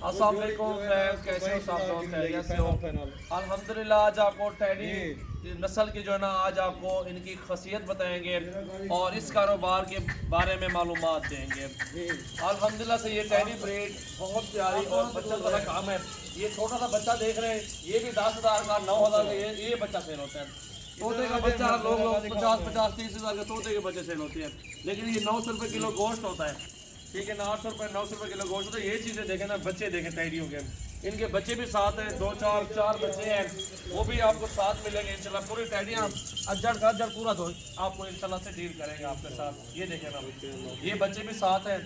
अस्सलाम वालेकुम फ्रेंड्स, कैसे हो सब लोग? खैरियत से हो? अल्हम्दुलिल्लाह। आज आपको टेडी नस्ल की जो है ना, आज आपको इनकी खासियत बताएंगे और इस कारोबार के बारे में मालूमात देंगे। अल्हम्दुलिल्लाह से ये टेडी ब्रीड बहुत प्यारी और बचत वाला काम है। ये छोटा सा बच्चा देख रहे हैं, ये भी 10,000 का, 9,000 का ये बच्चा सेल होता है। तोते का बच्चा लोग 50-50-30,000 के तोते के बच्चे सेल होते हैं, लेकिन ये 900 रुपये किलो गोश्त होता है। ठीक है ना, 900 रुपये किलो गोश्त होता है। ये चीज़ें देखें ना, बच्चे देखें टेडियों के, इनके बच्चे भी साथ हैं, 2-4 बच्चे हैं, वो भी आपको साथ मिलेंगे इंशाल्लाह। पूरी टेडियाँ अज्जड़ का अज्जड़ पूरा दो आपको इंशाल्लाह से डील करेंगे आपके साथ। ये देखें ना, ये बच्चे भी साथ हैं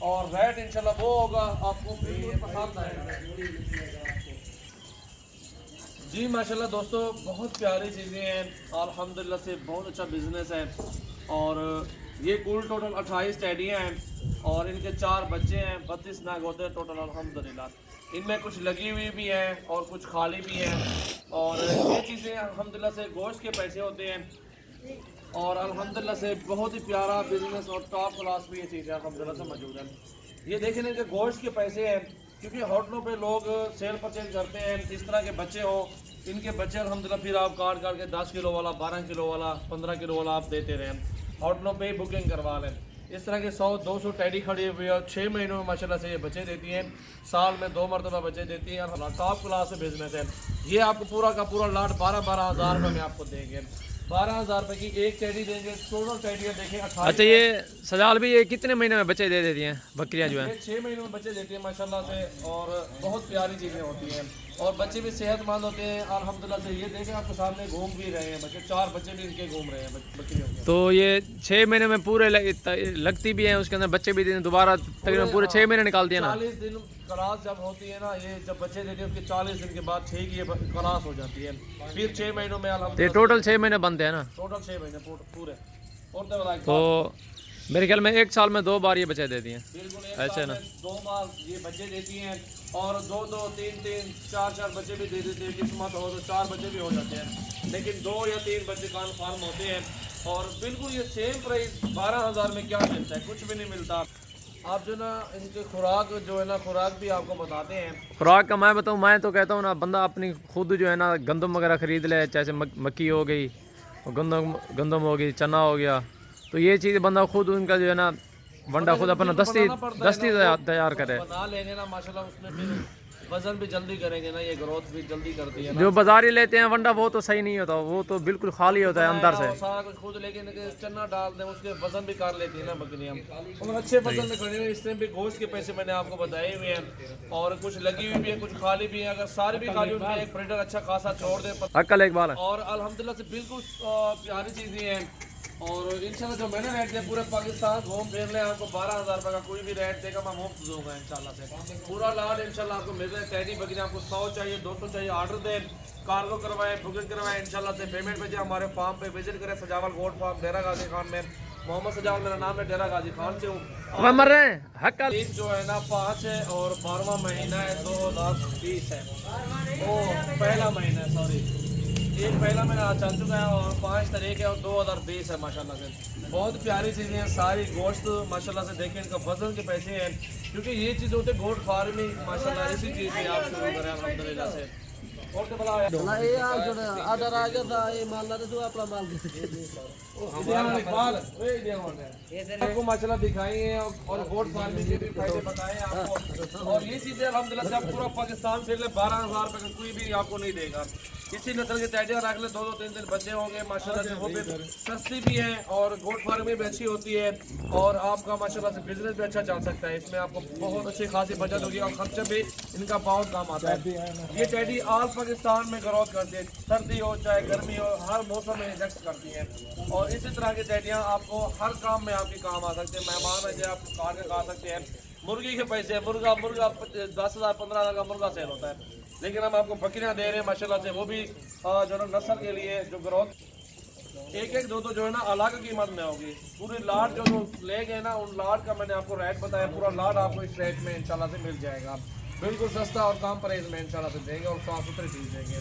और रेट इंशाल्लाह वो होगा आपको बिल्कुल पसंद आएगा जी। माशाल्लाह दोस्तों, बहुत प्यारी चीज़ें हैं अल्हम्दुलिल्लाह से, बहुत अच्छा बिजनेस है। और ये कुल टोटल 28 टेडियाँ हैं और इनके 4 बच्चे हैं, 32 नाग होते हैं टोटल अल्हम्दुलिल्लाह। इनमें कुछ लगी हुई भी हैं और कुछ खाली भी हैं। और ये चीज़ें अल्हम्दुलिल्लाह से गोश्त के पैसे होते हैं और अल्हम्दुलिल्लाह से बहुत ही प्यारा बिजनेस और टॉप क्लास भी ये चीज़ें अल्हम्दुलिल्लाह से मौजूद है। ये देखें इनके गोश्त के पैसे हैं, क्योंकि होटलों पे लोग सेल परचेज करते हैं। इस तरह के बच्चे हो, इनके बच्चे अल्हम्दुलिल्लाह फिर आप काट के 10 किलो वाला, 12 किलो वाला, 15 किलो वाला आप देते रहें, होटलों पे ही बुकिंग करवा लें। इस तरह के 100-200 टेडी खड़ी हुई है और 6 महीनों में माशाल्लाह से ये बच्चे देती हैं, साल में 2 मरतबा बच्चे देती हैं। टॉप क्लास से बिजनेस है ये। आपको पूरा का पूरा लाट 12-12 हज़ार रुपये में आपको देंगे। 12,000 रुपये की एक टेडी देंगे। टोटल टेडियाँ देखें 28। अच्छा, ये सजाल भी ये कितने महीने में बच्चे दे देती हैं बकरियां जो है? 6 महीनों में बच्चे देती हैं माशाल्लाह से और बहुत प्यारी चीज़ें होती हैं और बच्चे भी सेहतमंद होते हैं अल्हम्दुलिल्लाह से। ये देखें आपके सामने घूम भी रहे हैं बच्चे, 4 बच्चे भी इनके घूम रहे हैं बकरियों के। तो ये 6 महीने में पूरे लगती भी हैं, उसके अंदर बच्चे भी देते हैं दोबारा, तकरीबन पूरे 6 महीने निकालती है ना? 40 दिन क्लास जब होती है ना, ये जब बच्चे देते हैं उसके 40 दिन के बाद 6 की ये क्लास हो जाती है। फिर 6 महीनों में तो टोटल 6 महीने बनते हैं ना? टोटल 6 महीने पूरे। तो मेरे ख्याल में 1 साल में 2 बार ये बच्चे देती हैं। बिल्कुल, ऐसे ना 2 बार ये बच्चे देती हैं और 2-2, 3-3, 4-4 बच्चे भी दे देते हैं। किस्मत हो तो 4 बच्चे भी हो जाते हैं, लेकिन 2 या 3 बच्चे कन्फर्म होते हैं। और बिल्कुल ये सेम प्राइस 12,000 में क्या मिलता है, कुछ भी नहीं मिलता। आप जो ना इनकी खुराक जो है ना, खुराक भी आपको बताते हैं। खुराक का मैं बताऊँ, मैं तो कहता हूँ ना, बंदा अपनी खुद जो है ना गंदम वगैरह ख़रीद ले, जैसे मक्की हो गई, गंदम हो गई, चना हो गया, तो ये चीज़ बंदा खुद उनका जो है ना वंडा खुद अपना दस्ती तैयार करे। बना लेंगे ना माशाल्लाह, उसमें फिर वजन भी जल्दी करेंगे ना, ये ग्रोथ भी जल्दी करती है। जो बाजारी लेते हैं वंडा वो तो सही नहीं होता, वो तो बिल्कुल खाली होता है अंदर से सारा कुछ खुद, लेकिन चना डाल दें उसके वजन भी कर लेती है ना बकरियाँ, और अच्छे वजन में खड़े हुए। इसमें भी गोश्त के पैसे मैंने आपको बताए हुए हैं और कुछ लगी हुई भी है, कुछ खाली भी है। अगर सारी भी खाली उनमें एक ब्रीडर अच्छा खासा छोड़ दे अक्ल एक बाल है। और अल्हम्दुलिल्लाह से बिल्कुल प्यारी चीज़ें हैं। और इंशाल्लाह जो मैंने रेट दिया पूरे पाकिस्तान घूम फिर ले, आपको 12,000 रुपये का कोई भी रेट देगा मैं मुफ्त दूंगा इंशाल्लाह से। पूरा लाड इंशाल्लाह आपको मिल रहा है। टेडी बकरी आपको 100 चाहिए, 200 चाहिए, ऑर्डर दें, कार्गो करवाएं, बुकिंग करवाएं इंशाल्लाह से। पेमेंट भेजें, हमारे फार्म पे विजिट करें, सजावल गोट फार्म, डेरा गाजी खान में। मोहम्मद सजावल मेरा नाम है, डेरा गाजी खान से हूँ। मर रहे हैं हक जो है ना 5 है और 12वां महीना है 2020 है। ओ पहला महीना है, सॉरी, एक पहला महीना चल चुका है और 5 तारीख है और 2020 है माशाल्लाह से। बहुत प्यारी चीज़ें हैं सारी। गोश्त माशाल्लाह से देखें, इनका वजन के पैसे हैं, क्योंकि ये चीज़ होते गोट फार्मिंग माशाल्लाह। इसी चीज़ से आप शुरू करें अल्हम्दुलिल्लाह से। और तो बताओ आपको माशाल्लाह दिखाई है और गोट फार्मिंग के भी फायदे बताए आपको। और ये चीज़ें अल्हम्दुलिल्लाह से आप पूरा पाकिस्तान फिर ले, 12,000 रुपये का कोई भी आपको नहीं देगा। इसी नस्ल के टेडियाँ रख ले, 2-2, 3-3 बच्चे होंगे माशाल्लाह से। वो भी सस्ती भी है और गोट फार्मिंग भी अच्छी होती है और आपका माशाल्लाह से बिजनेस भी अच्छा चल सकता है। इसमें आपको बहुत अच्छी खासी बचत होगी और खर्चा भी इनका बहुत काम आता है। ये टेडी ऑल पाकिस्तान में ग्रोथ करती है, सर्दी हो चाहे गर्मी हो, हर मौसम में इंजेक्ट करती हैं। और इसी तरह की टेडियाँ आपको हर काम में आपकी काम आ सकते हैं। मेहमान है जो आप काट के खा सकते हैं। मुर्गी के पैसे, मुर्गा 10,000 15,000 का मुर्गा सेल होता है, लेकिन हम आपको बकरियां दे रहे हैं माशाल्लाह से। वो भी जो है नस्ल के लिए जो ग्रोथ, एक 2 जो है ना अलग कीमत में होगी। पूरी लाट जो ले गए ना, उन लाट का मैंने आपको रेट बताया। पूरा लाट आपको इस रेट में इंशाल्लाह से मिल जाएगा, बिल्कुल सस्ता और कम प्राइस में इंशाल्लाह से देंगे और साफ सुथरी चीज़ देंगे।